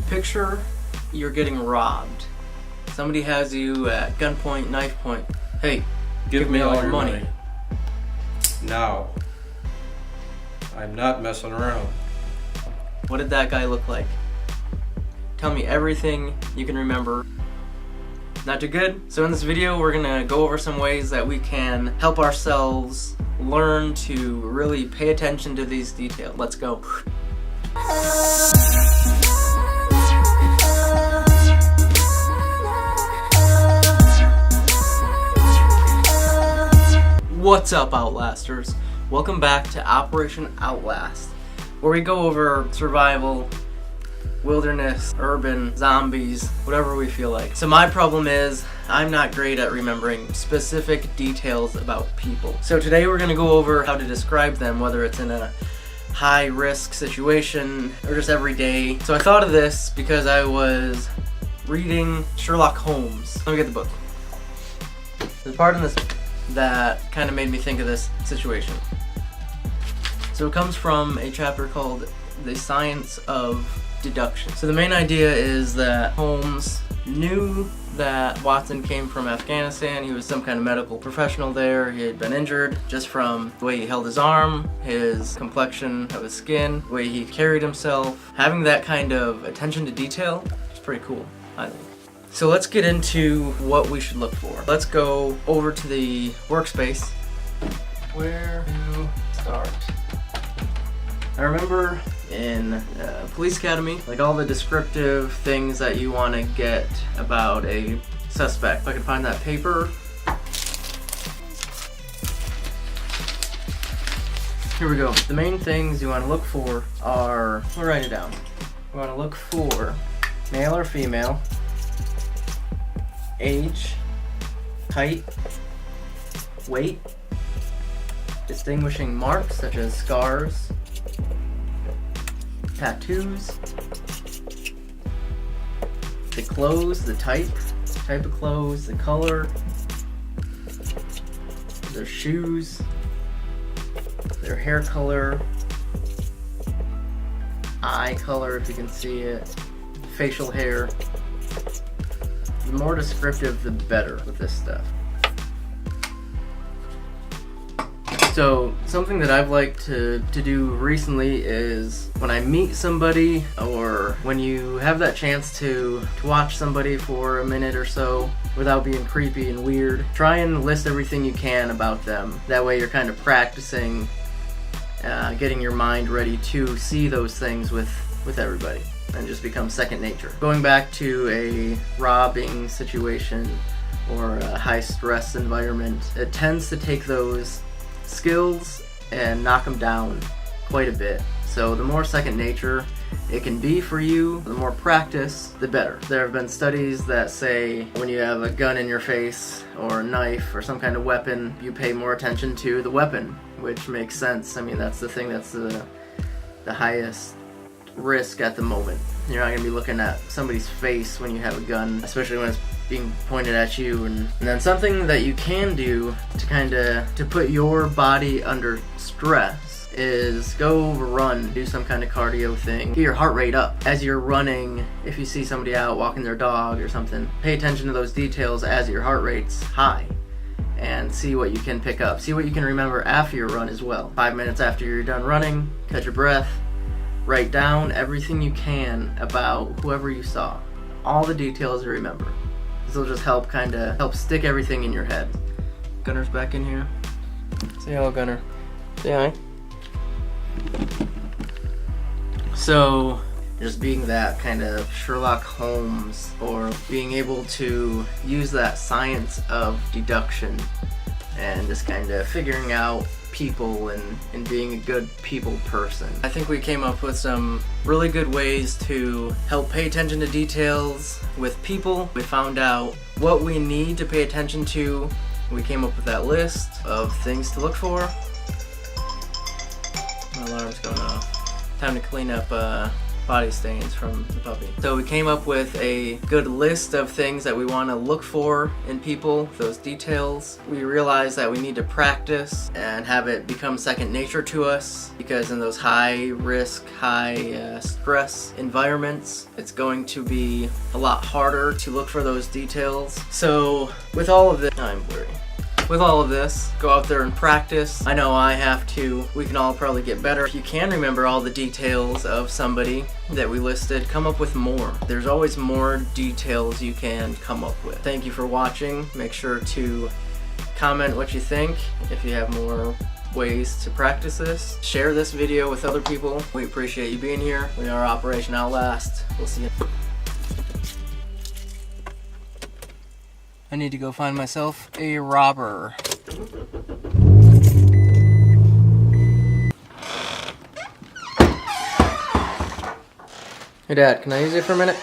Picture you're getting robbed. Somebody has you at gunpoint, knife point. Hey, give me all your money. Now. I'm not messing around. What did that guy look like? Tell me everything you can remember. Not too good? So in this video we're gonna go over some ways that we can help ourselves learn to really pay attention to these details. Let's go. What's up, Outlasters? Welcome back to Operation Outlast, where we go over survival, wilderness, urban, zombies, whatever we feel like. So my problem is I'm not great at remembering specific details about people. So today we're going to go over how to describe them, whether it's in a high risk situation or just every day. So I thought of this because I was reading Sherlock Holmes. Let me get the book. There's a part in this that kind of made me think of this situation. So it comes from a chapter called The Science of Deduction. So the main idea is that Holmes knew that Watson came from Afghanistan. He was some kind of medical professional there. He had been injured just from the way he held his arm, his complexion of his skin, the way he carried himself. Having that kind of attention to detail is pretty cool, I think. So let's get into what we should look for. Let's go over to the workspace. Where to start? I remember in police academy, like all the descriptive things that you want to get about a suspect. If I can find that paper. Here we go. The main things you want to look for are, we'll write it down. You want to look for male or female, age, height, weight, distinguishing marks such as scars, tattoos, the clothes, the type of clothes, the color, their shoes, their hair color, eye color if you can see it, facial hair. The more descriptive, the better with this stuff. So something that I've liked to do recently is when I meet somebody, or when you have that chance to watch somebody for a minute or so without being creepy and weird, try and list everything you can about them. That way you're kind of practicing getting your mind ready to see those things with everybody, and just become second nature. Going back to a robbing situation or a high stress environment, it tends to take those skills and knock them down quite a bit. So the more second nature it can be for you, the more practice, the better. There have been studies that say when you have a gun in your face or a knife or some kind of weapon, you pay more attention to the weapon, which makes sense. I mean, that's the thing that's the highest risk at the moment. You're not going to be looking at somebody's face when you have a gun, especially when it's being pointed at you. And then something that you can do to put your body under stress is go run, do some kind of cardio thing, get your heart rate up as you're running. If you see somebody out walking their dog or something, pay attention to those details as your heart rate's high and see what you can pick up. See what you can remember after your run as well. 5 minutes after you're done running, catch your breath, write down everything you can about whoever you saw. All the details you remember. This will just help stick everything in your head. Gunner's back in here. Say hello, Gunner. Say hi. So, just being that kind of Sherlock Holmes, or being able to use that science of deduction and just kind of figuring out people and being a good people person. I think we came up with some really good ways to help pay attention to details with people. We found out what we need to pay attention to. We came up with that list of things to look for. My alarm's going off. Time to clean up body stains from the puppy. So we came up with a good list of things that we want to look for in people, those details. We realized that we need to practice and have it become second nature to us, because in those high risk, high stress environments, it's going to be a lot harder to look for those details. So with all of this, I'm blurry. With all of this, go out there and practice. I know I have to. We can all probably get better. If you can remember all the details of somebody that we listed, come up with more. There's always more details you can come up with. Thank you for watching. Make sure to comment what you think. If you have more ways to practice this, share this video with other people. We appreciate you being here. We are Operation Outlast. We'll see you. I need to go find myself a robber. Hey Dad, can I use you for a minute?